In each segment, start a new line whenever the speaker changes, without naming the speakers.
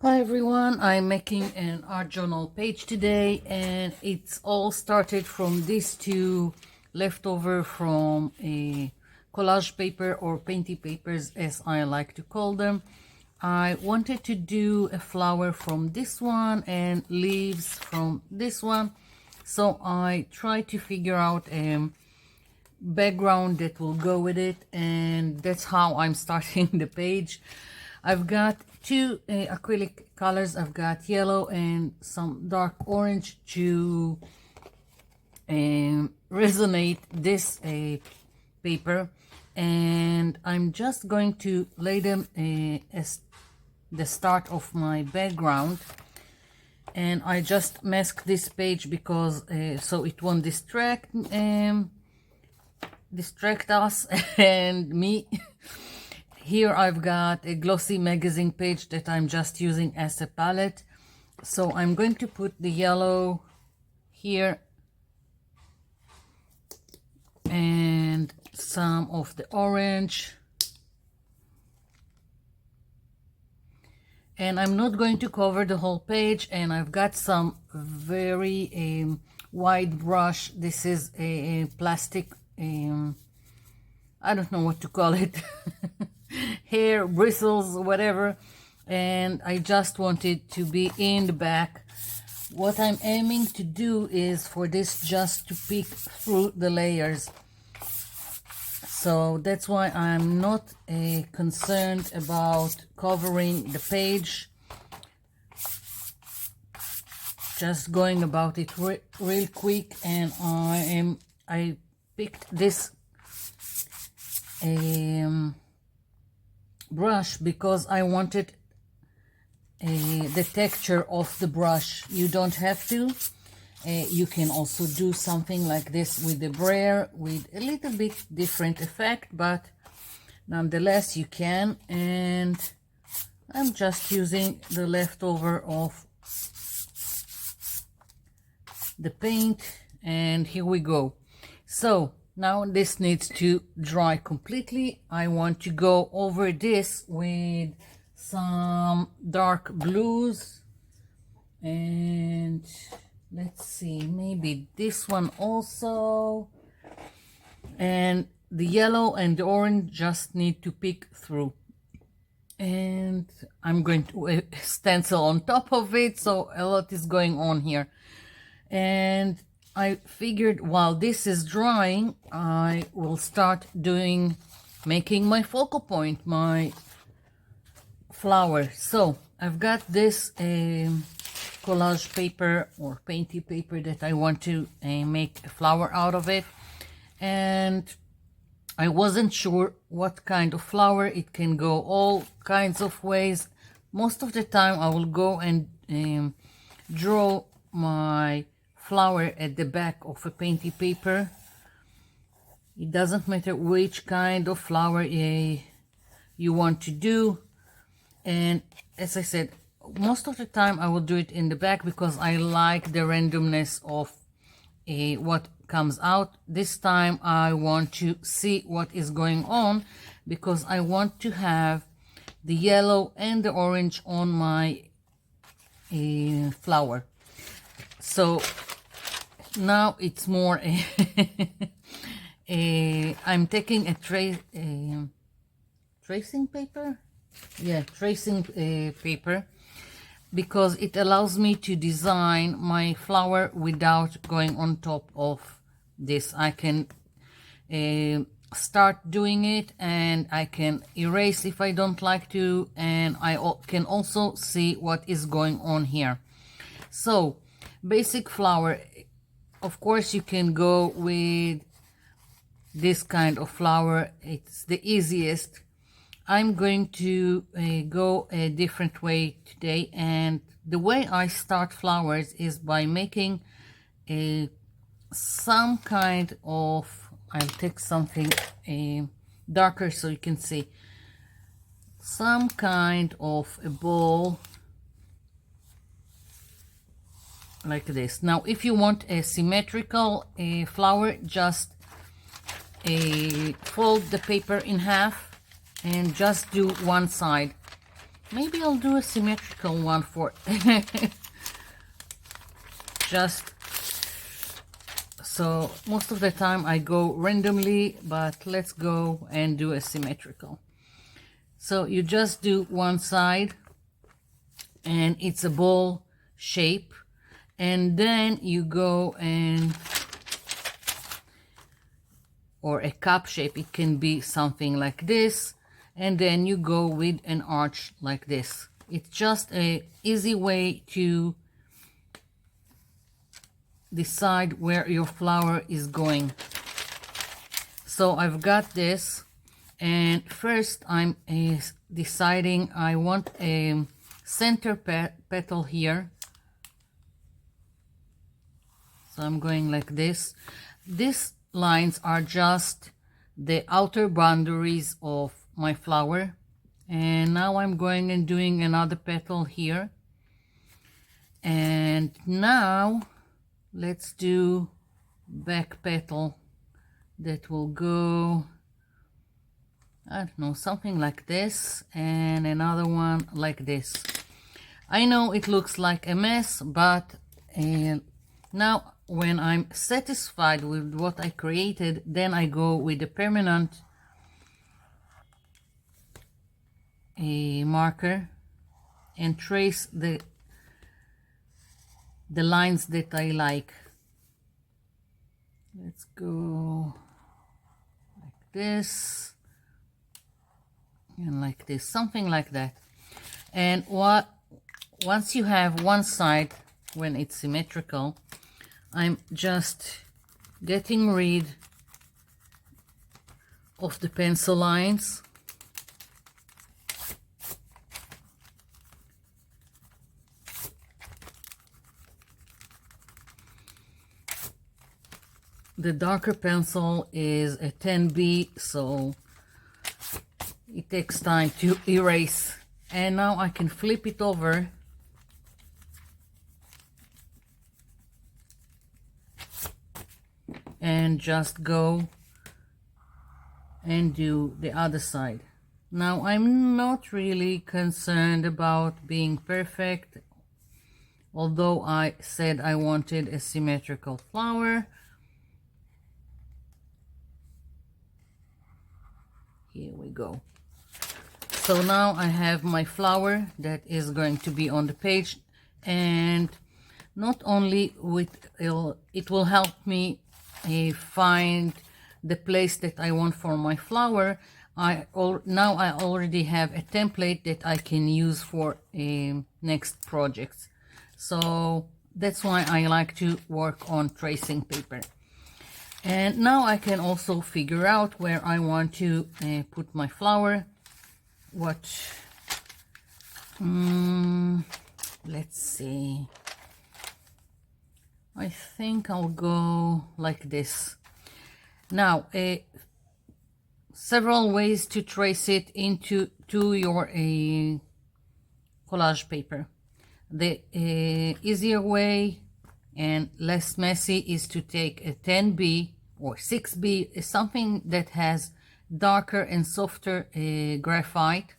Hi everyone, I'm making an art journal page today, and it's all started from these two leftover from a collage paper or painty papers as I like to call them. I wanted to do a flower from this one and leaves from this one, so I tried to figure out a background that will go with it, and that's how I'm starting the page. I've got two acrylic colors. I've got yellow and some dark orange to resonate this paper, and I'm just going to lay them as the start of my background. And I just mask this page because so it won't distract us and me. Here I've got a glossy magazine page that I'm just using as a palette. So I'm going to put the yellow here and some of the orange. And I'm not going to cover the whole page, and I've got some very wide brush. This is a plastic, I don't know what to call it, hair, bristles, whatever, and I just want it to be in the back. What I'm aiming to do is for this just to peek through the layers. So that's why I'm not concerned about covering the page. Just going about it real quick, and I picked this brush because I wanted the texture of the brush. You don't have to. You can also do something like this with the brayer with a little bit different effect, but nonetheless you can. And I'm just using the leftover of the paint, and here we go. So now this needs to dry completely. I want to go over this with some dark blues, and let's see, maybe this one also. And the yellow and the orange just need to peek through. And I'm going to stencil on top of it, so a lot is going on here. And I figured while this is drying, I will start making my focal point, my flower. So I've got this collage paper or painty paper that I want to make a flower out of it, and I wasn't sure what kind of flower. It can go all kinds of ways. Most of the time I will go and draw my flower at the back of a painty paper. It doesn't matter which kind of flower you want to do, and as I said, most of the time I will do it in the back because I like the randomness of what comes out. This time I want to see what is going on because I want to have the yellow and the orange on my flower. So now it's more I'm taking a tracing paper, tracing paper, because it allows me to design my flower without going on top of this. I can start doing it, and I can erase if I don't like to, and I can also see what is going on here. So basic flower, of course you can go with this kind of flower. It's the easiest. I'm going to go a different way today, and the way I start flowers is by making some kind of, I'll take something darker so you can see, some kind of a ball like this. Now if you want a symmetrical flower, just fold the paper in half and just do one side. Maybe I'll do a symmetrical one for just so most of the time I go randomly, but let's go and do a symmetrical. So you just do one side and it's a ball shape, and then you go and, or a cup shape, it can be something like this, and then you go with an arch like this. It's just a easy way to decide where your flower is going. So I've got this, and first I'm deciding I want a center petal here. So I'm going like this. These lines are just the outer boundaries of my flower. And now I'm going and doing another petal here. And now let's do back petal that will go, I don't know, something like this, and another one like this. I know it looks like a mess, but now when I'm satisfied with what I created, then I go with the permanent marker and trace the lines that I like. Let's go like this and like this, something like that. And once you have one side, when it's symmetrical, I'm just getting rid of the pencil lines. The darker pencil is a 10B, so it takes time to erase. And now I can flip it over and just go and do the other side. Now I'm not really concerned about being perfect, although I said I wanted a symmetrical flower. Here we go. So now I have my flower that is going to be on the page, and not only it will help me find the place that I want for my flower. Now I already have a template that I can use for next projects. So that's why I like to work on tracing paper. And now I can also figure out where I want to put my flower. Let's see. I think I'll go like this. Now, several ways to trace it into your collage paper. The easier way and less messy is to take a 10B or 6B, something that has darker and softer graphite.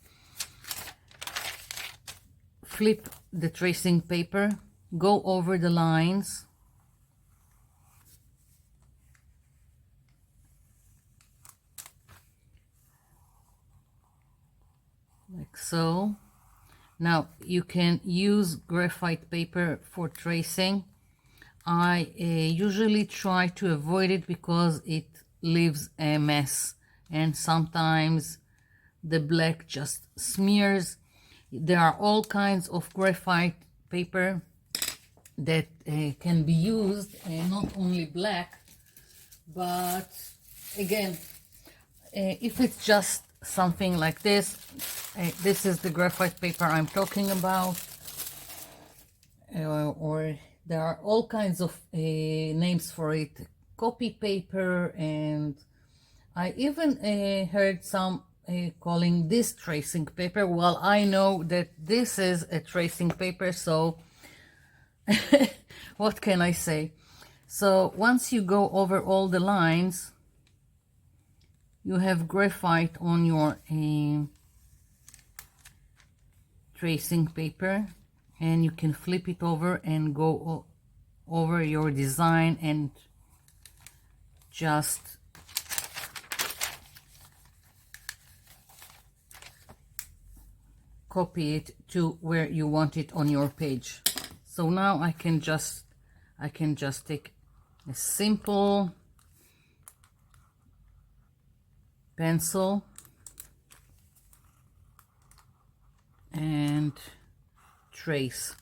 Flip the tracing paper, go over the lines, like so. Now you can use graphite paper for tracing. I usually try to avoid it because it leaves a mess, and sometimes the black just smears. There are all kinds of graphite paper that can be used, not only black, but again, if it's just something like this, this is the graphite paper I'm talking about, or there are all kinds of names for it, copy paper, and I even heard some calling this tracing paper. Well, I know that this is a tracing paper, so what can I say? So once you go over all the lines, you have graphite on your tracing paper, and you can flip it over and go over your design and just copy it to where you want it on your page. So now I can just take a simple pencil and trace.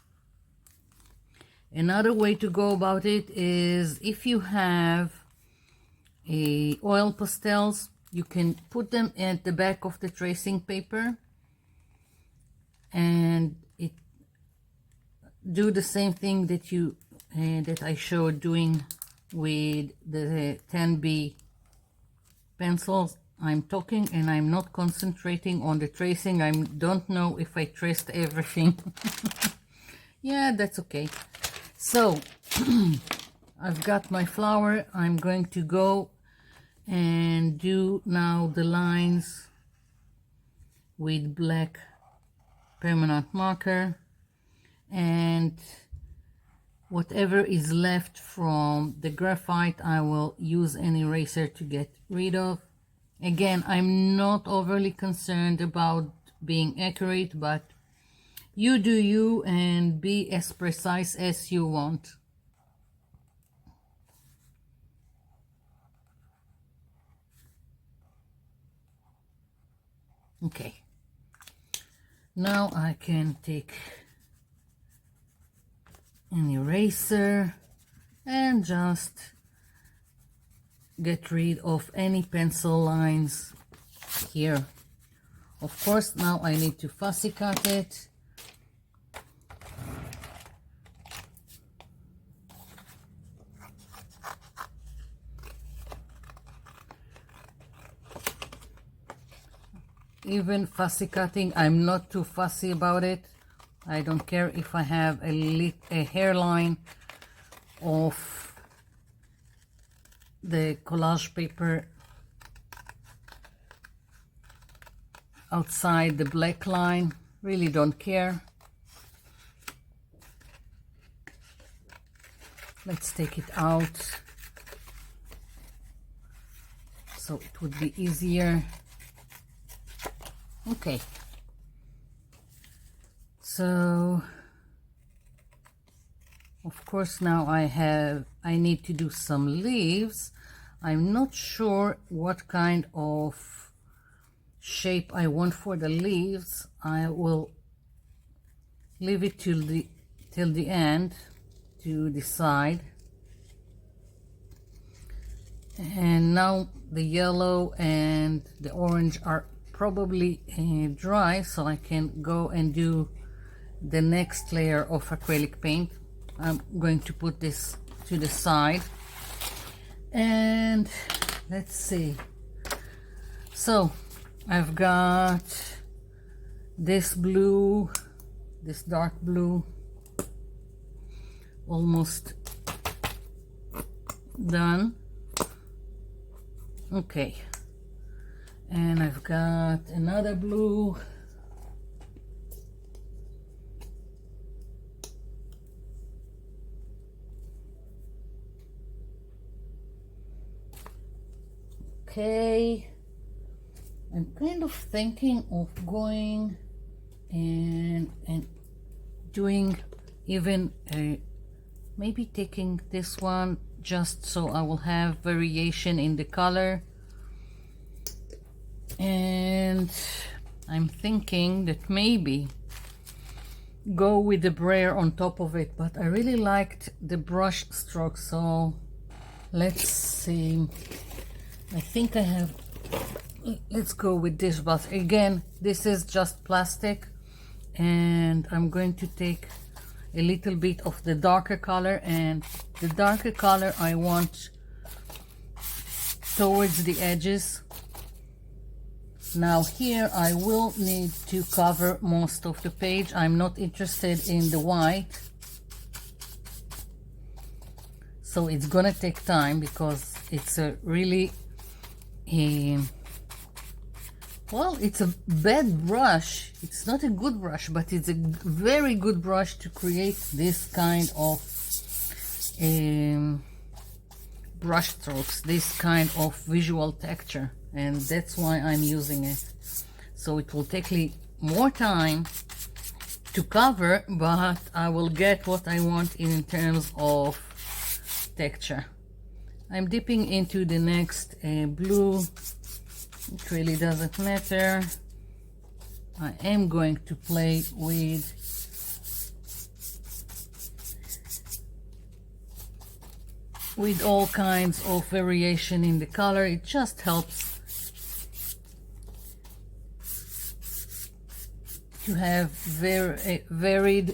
Another way to go about it is, if you have oil pastels, you can put them at the back of the tracing paper and do the same thing that that I showed doing with the 10B pencils. I'm talking and I'm not concentrating on the tracing. I don't know if I traced everything. Yeah, that's okay. So I've got my flower. I'm going to go and do now the lines with black permanent marker, and whatever is left from the graphite I will use an eraser to get rid of. Again, I'm not overly concerned about being accurate, but you do you and be as precise as you want. Okay, now I can take an eraser and just get rid of any pencil lines here. Of course, now I need to fussy cut it. Even fussy cutting, I'm not too fussy about it. I don't care if I have a hairline of the collage paper outside the black line. Really don't care. Let's take it out so it would be easier. Okay, so of course now I need to do some leaves. I'm not sure what kind of shape I want for the leaves. I will leave it till the end to decide. And now the yellow and the orange are probably dry, so I can go and do the next layer of acrylic paint. I'm going to put this to the side, and let's see. So I've got this blue, this dark blue, almost done. Okay, and I've got another blue. Okay, I'm kind of thinking of going and doing even maybe taking this one just so I will have variation in the color. And I'm thinking that maybe go with the brayer on top of it, but I really liked the brush stroke, so let's see. I think I have, let's go with this, but again, this is just plastic, and I'm going to take a little bit of the darker color, and the darker color I want towards the edges. Now here I will need to cover most of the page. I'm not interested in the white, so it's gonna take time because it's a really Well, it's a bad brush. It's not a good brush, but it's a very good brush to create this kind of brush strokes, this kind of visual texture, and that's why I'm using it. So it will take me more time to cover, but I will get what I want in terms of texture. I'm dipping into the next blue. It really doesn't matter. I am going to play with all kinds of variation in the color. It just helps to have very varied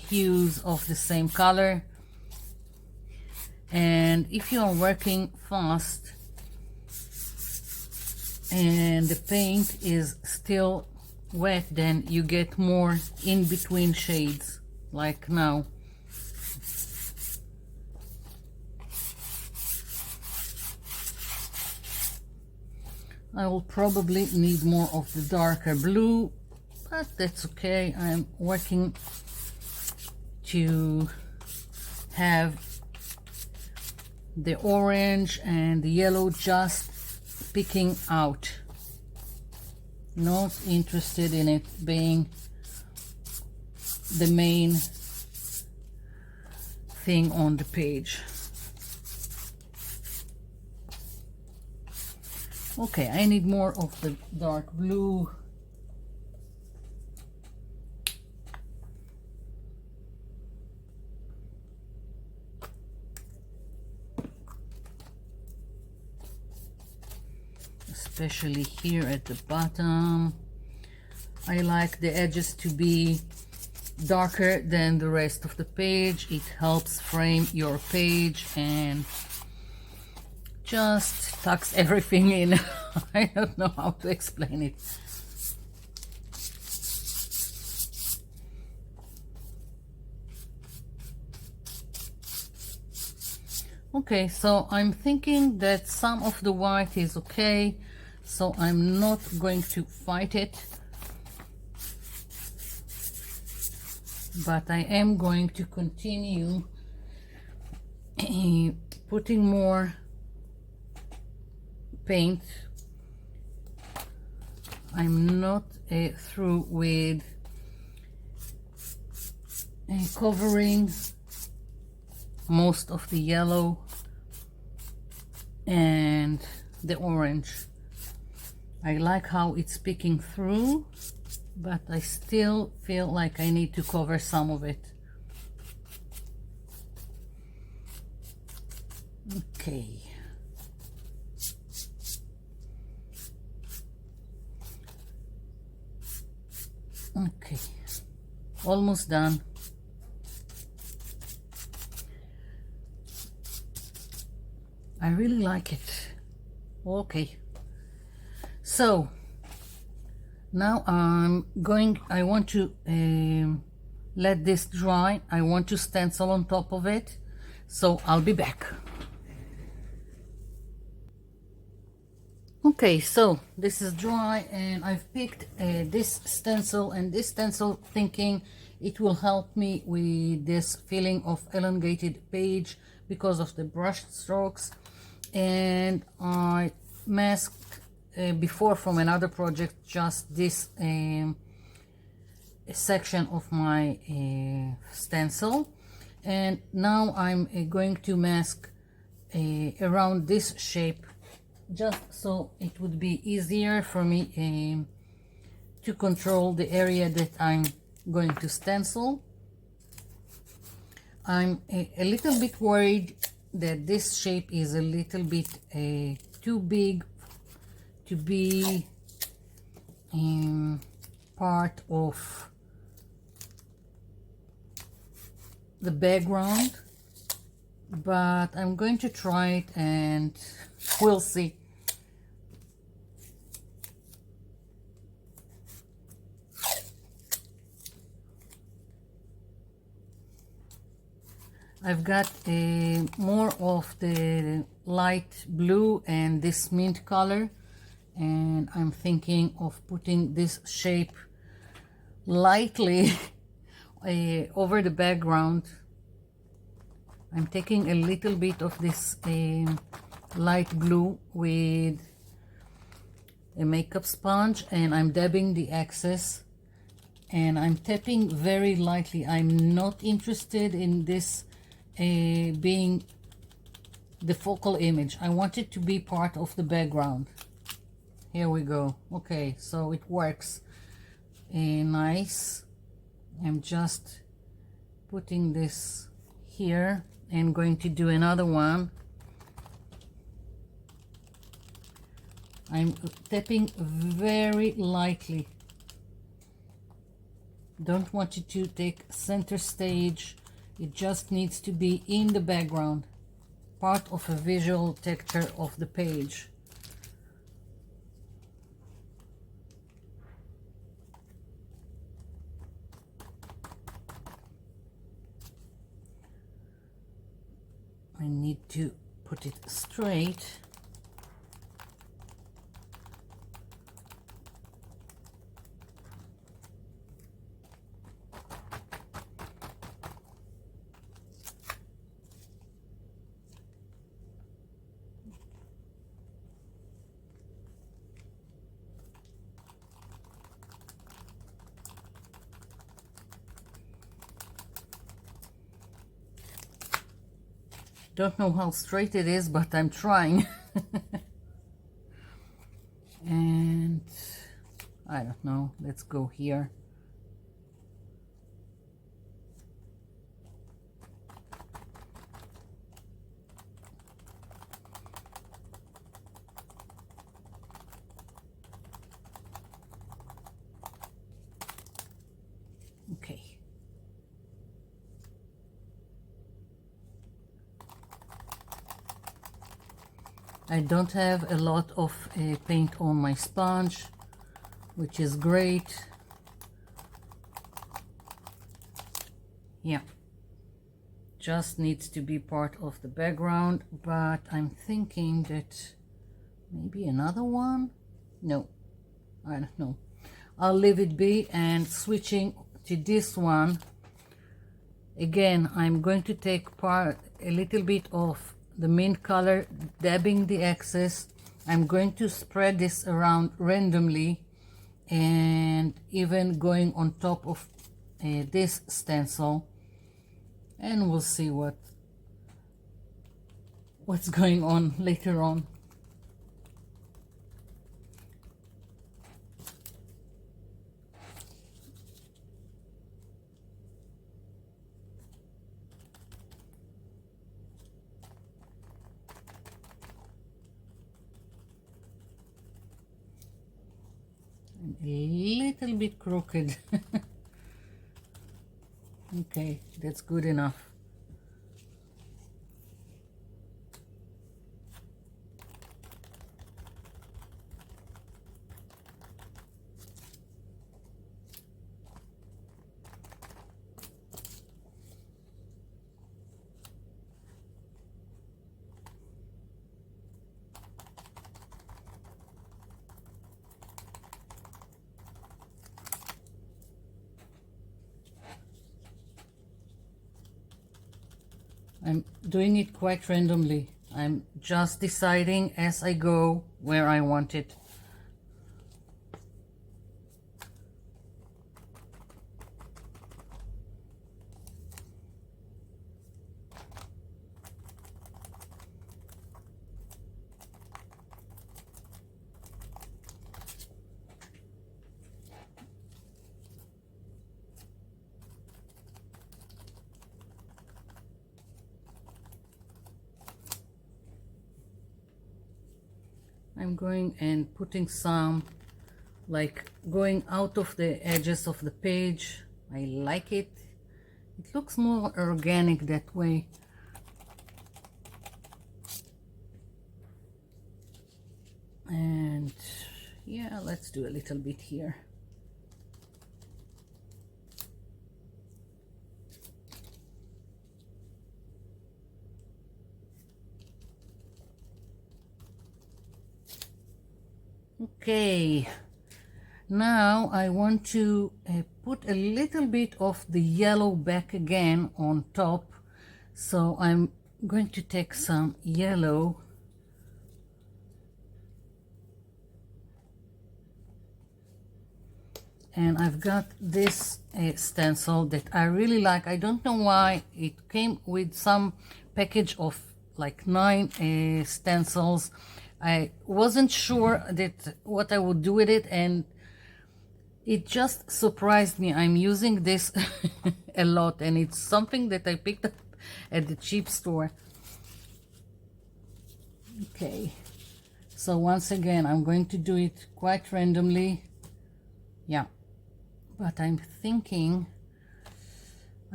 hues of the same color. And if you are working fast and the paint is still wet, then you get more in between shades, like now. I will probably need more of the darker blue, but that's okay. I'm working to have the orange and the yellow just picking out. Not interested in it being the main thing on the page. Okay, I need more of the dark blue. Especially here at the bottom. I like the edges to be darker than the rest of the page. It helps frame your page and just tucks everything in. I don't know how to explain it. Okay, so I'm thinking that some of the white is okay, so I'm not going to fight it, but I am going to continue putting more paint. I'm not through with covering most of the yellow and the orange. I like how it's peeking through, but I still feel like I need to cover some of it. Okay. Okay, almost done. I really like it. Okay, so now I want to let this dry. I want to stencil on top of it, so I'll be back. Okay, so this is dry and I've picked this stencil and this stencil, thinking it will help me with this feeling of elongated page because of the brush strokes. And I masked before from another project just this section of my stencil, and now I'm going to mask around this shape, just so it would be easier for me to control the area that I'm going to stencil. I'm a little bit worried that this shape is a little bit too big to be part of the background, but I'm going to try it and we'll see. I've got more of the light blue and this mint color, and I'm thinking of putting this shape lightly over the background. I'm taking a little bit of this light blue with a makeup sponge, and I'm dabbing the excess, and I'm tapping very lightly. I'm not interested in this being the focal image. I want it to be part of the background. Here we go. Okay, so it works. Nice. I'm just putting this here and going to do another one. I'm tapping very lightly. Don't want it to take center stage. It just needs to be in the background, part of a visual texture of the page. I need to put it straight. Don't know how straight it is, but I'm trying. And I don't know, let's go here. Okay. I don't have a lot of paint on my sponge, which is great. Yeah, just needs to be part of the background, but I'm thinking that maybe another one? No, I don't know. I'll leave it be, and switching to this one. Again, I'm going to take a little bit of the mint color, dabbing the excess. I'm going to spread this around randomly, and even going on top of this stencil, and we'll see what's going on later on. A little bit crooked. Okay, that's good enough. I'm doing it quite randomly. I'm just deciding as I go where I want it. I'm going and putting some, like, going out of the edges of the page. I like it. It looks more organic that way. And yeah, let's do a little bit here. Okay, now I want to put a little bit of the yellow back again on top. So I'm going to take some yellow and I've got this stencil that I really like. I don't know why it came with some package of like 9 stencils. I wasn't sure that what I would do with it, and it just surprised me. I'm using this a lot, and it's something that I picked up at the cheap store. Okay, so once again I'm going to do it quite randomly. Yeah, but I'm thinking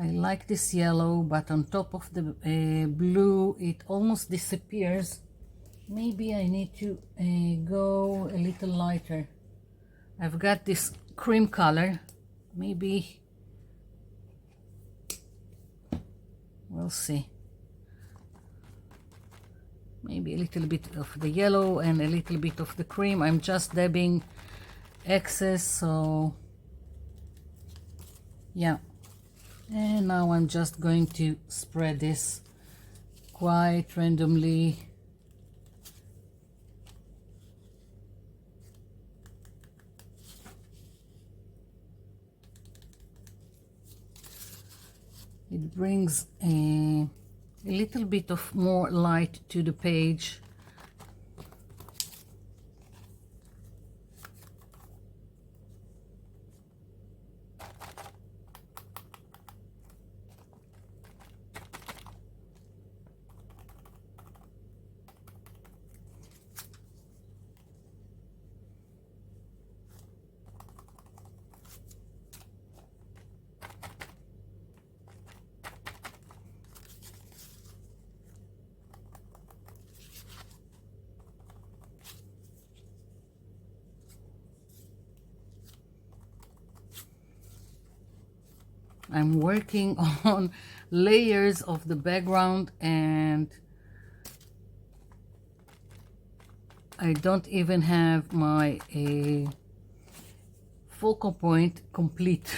I like this yellow, but on top of the blue it almost disappears. Maybe I need to go a little lighter. I've got this cream color. Maybe we'll see. Maybe a little bit of the yellow and a little bit of the cream. I'm just dabbing excess, so yeah. And now I'm just going to spread this quite randomly. It brings a little bit of more light to the page. I'm working on layers of the background, and I don't even have my focal point complete.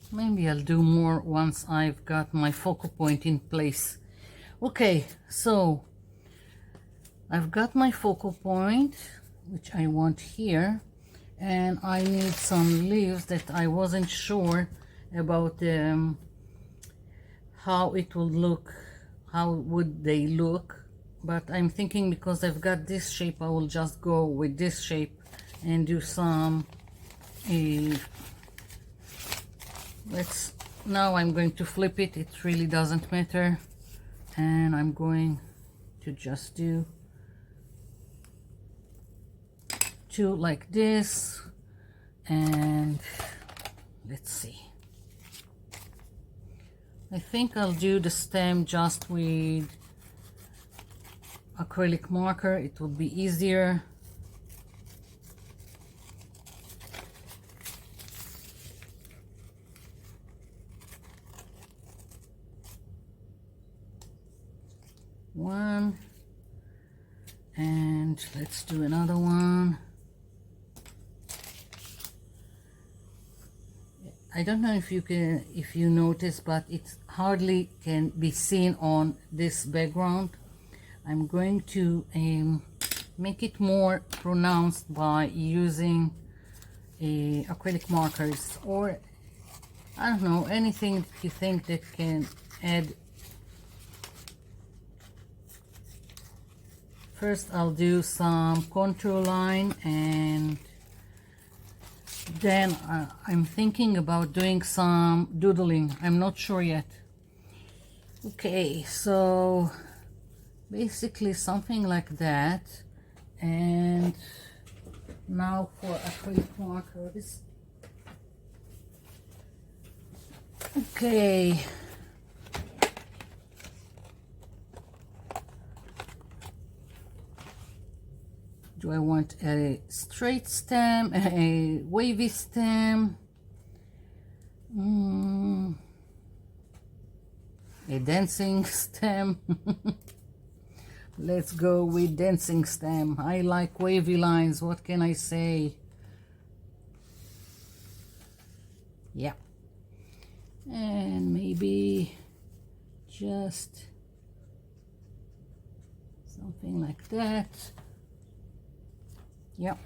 Maybe I'll do more once I've got my focal point in place. Okay, so I've got my focal point, which I want here, and I need some leaves that I wasn't sure about how it would look, how would they look, but I'm thinking because I've got this shape, I will just go with this shape and do some now I'm going to flip it. It really doesn't matter, and I'm going to just do 2 like this, and let's see. I think I'll do the stem just with acrylic marker. It will be easier. One, and let's do another one. I don't know if you notice, but it hardly can be seen on this background. I'm going to make it more pronounced by using acrylic markers, or I don't know, anything you think that can add. First I'll do some contour line, and then I'm thinking about doing some doodling. I'm not sure yet. Okay, so basically something like that, and Now for acrylic markers. Okay. Do I want a straight stem, a wavy stem, a dancing stem? Let's go with dancing stem. I like wavy lines, what can I say? Yeah. And maybe just something like that. Yep.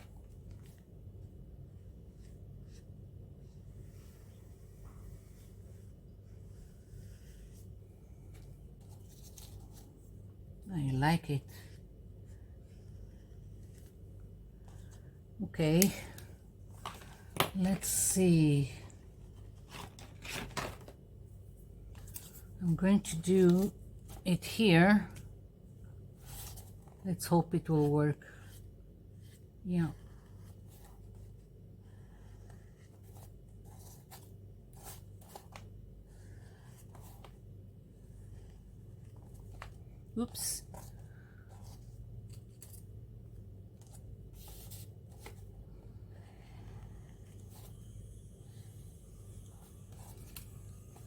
I like it. Okay. Let's see. I'm going to do it here. Let's hope it will work. Yeah. Oops.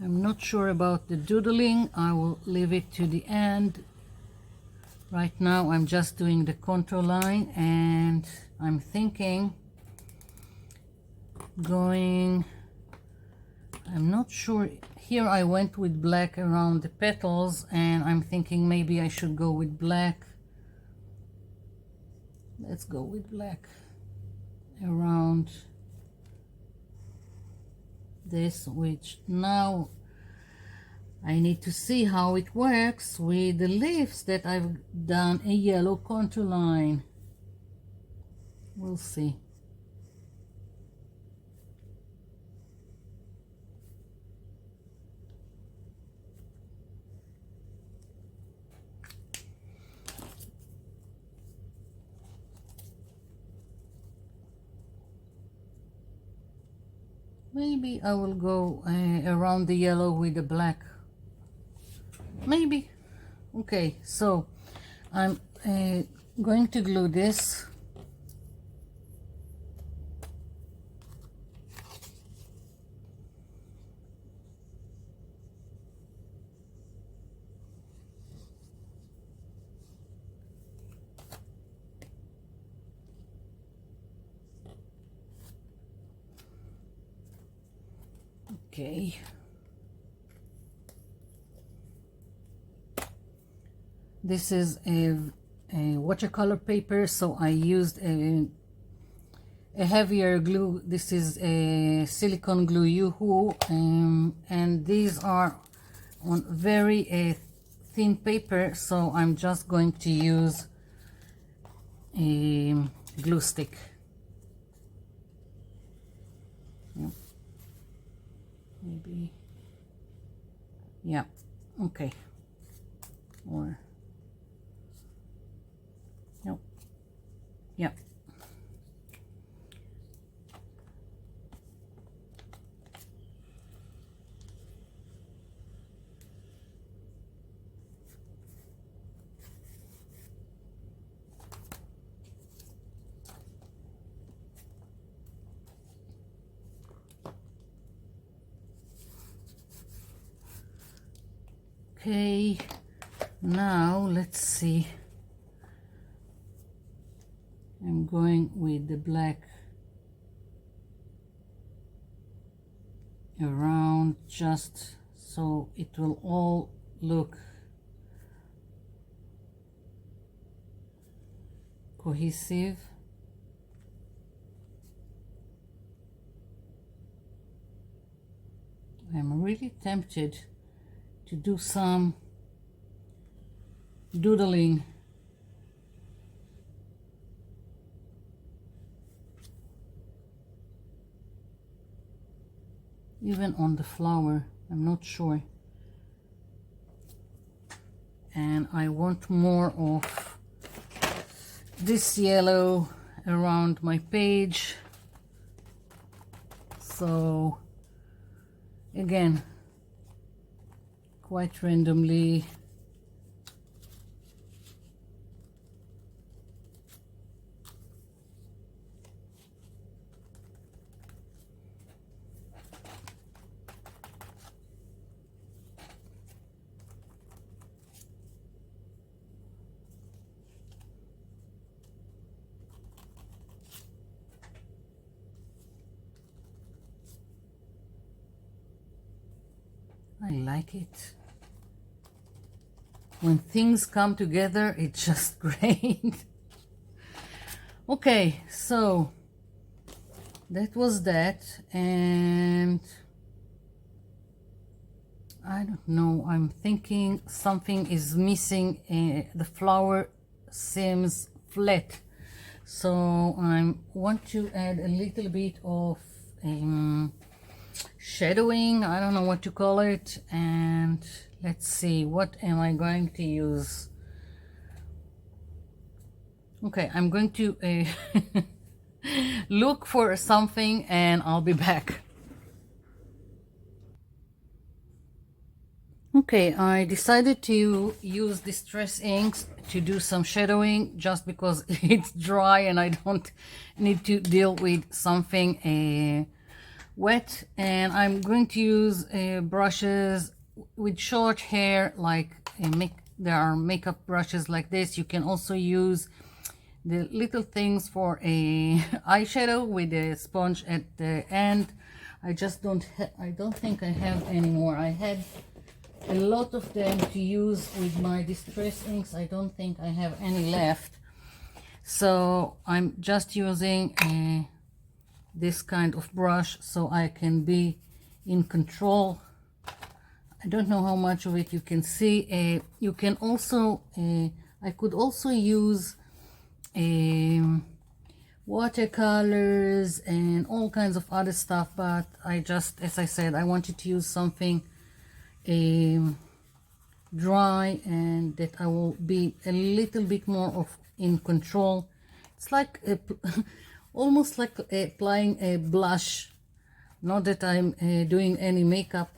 I'm not sure about the doodling. I will leave it to the end. Right now I'm just doing the contour line, and I'm thinking I'm not sure, here I went with black around the petals, and I'm thinking maybe I should go with black. Let's go with black around this, which now I need to see how it works with the leaves that I've done a yellow contour line. We'll see. Maybe I will go around the yellow with the black. Maybe. Okay, so I'm going to glue this. Okay. This is a watercolor paper, so I used a heavier glue. This is a silicone glue Yoo-hoo, and these are on very thin paper, so I'm just going to use a glue stick. Yeah. Maybe, yeah, okay, or no, yeah. Okay, now let's see. I'm going with the black around, just so it will all look cohesive. I'm really tempted to do some doodling. Even on the flower, I'm not sure. And I want more of this yellow around my page. So again, quite randomly. I like it. When things come together, it's just great. Okay, so that was that, and I don't know, I'm thinking something is missing. The flower seems flat, so I want to add a little bit of shadowing, I don't know what to call it. And let's see, what am I going to use? Okay, I'm going to look for something and I'll be back. Okay, I decided to use distress inks to do some shadowing just because it's dry and I don't need to deal with something wet. And I'm going to use brushes with short hair, like there are makeup brushes like this. You can also use the little things for a eyeshadow with a sponge at the end. I don't think I have any more. I had a lot of them to use with my distress inks. I don't think I have any left, so I'm just using this kind of brush so I can be in control. I don't know how much of it you can see. You can also I could also use watercolors and all kinds of other stuff, but I just, as I said, I wanted to use something dry and that I will be a little bit more in control. It's like almost like applying a blush. Not that I'm doing any makeup.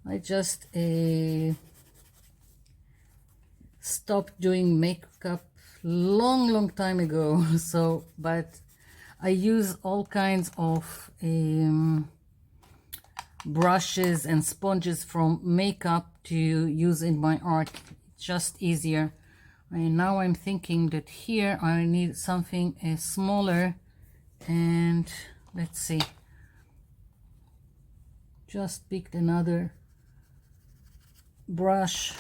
I just stopped doing makeup long time ago. So, but I use all kinds of brushes and sponges from makeup to use in my art. It's just easier. And now I'm thinking that here I need something smaller, and let's see, just picked another brush.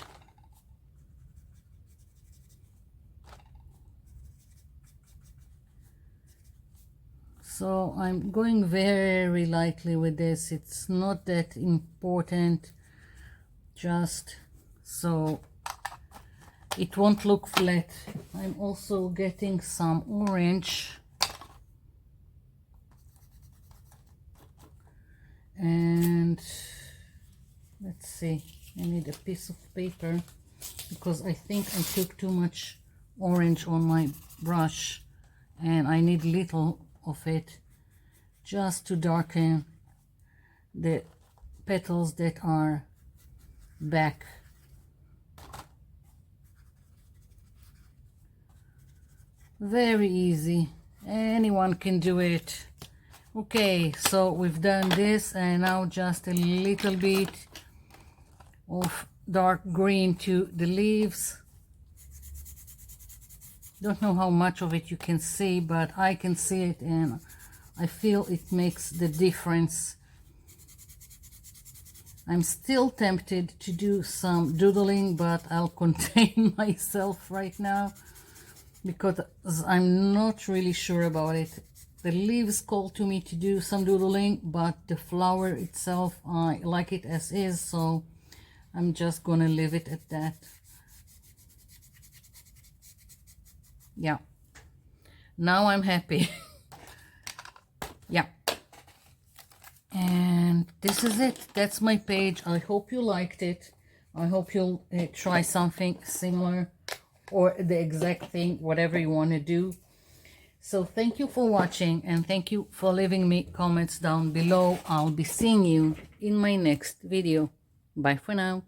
So I'm going very lightly with this. It's not that important, just so it won't look flat. I'm also getting some orange, and let's see, I need a piece of paper because I think I took too much orange on my brush and I need little of it just to darken the petals that are back. Very easy, anyone can do it. Okay, so we've done this, and now just a little bit of dark green to the leaves. Don't know how much of it you can see, but I can see it and I feel it makes the difference. I'm still tempted to do some doodling, but I'll contain myself right now because I'm not really sure about it. The leaves call to me to do some doodling, but the flower itself, I like it as is, so I'm just gonna leave it at that. Yeah, now I'm happy. Yeah, and this is it. That's my page. I hope you liked it. I hope you'll try something similar or the exact thing, whatever you want to do. So thank you for watching, and thank you for leaving me comments down below. I'll be seeing you in my next video. Bye for now.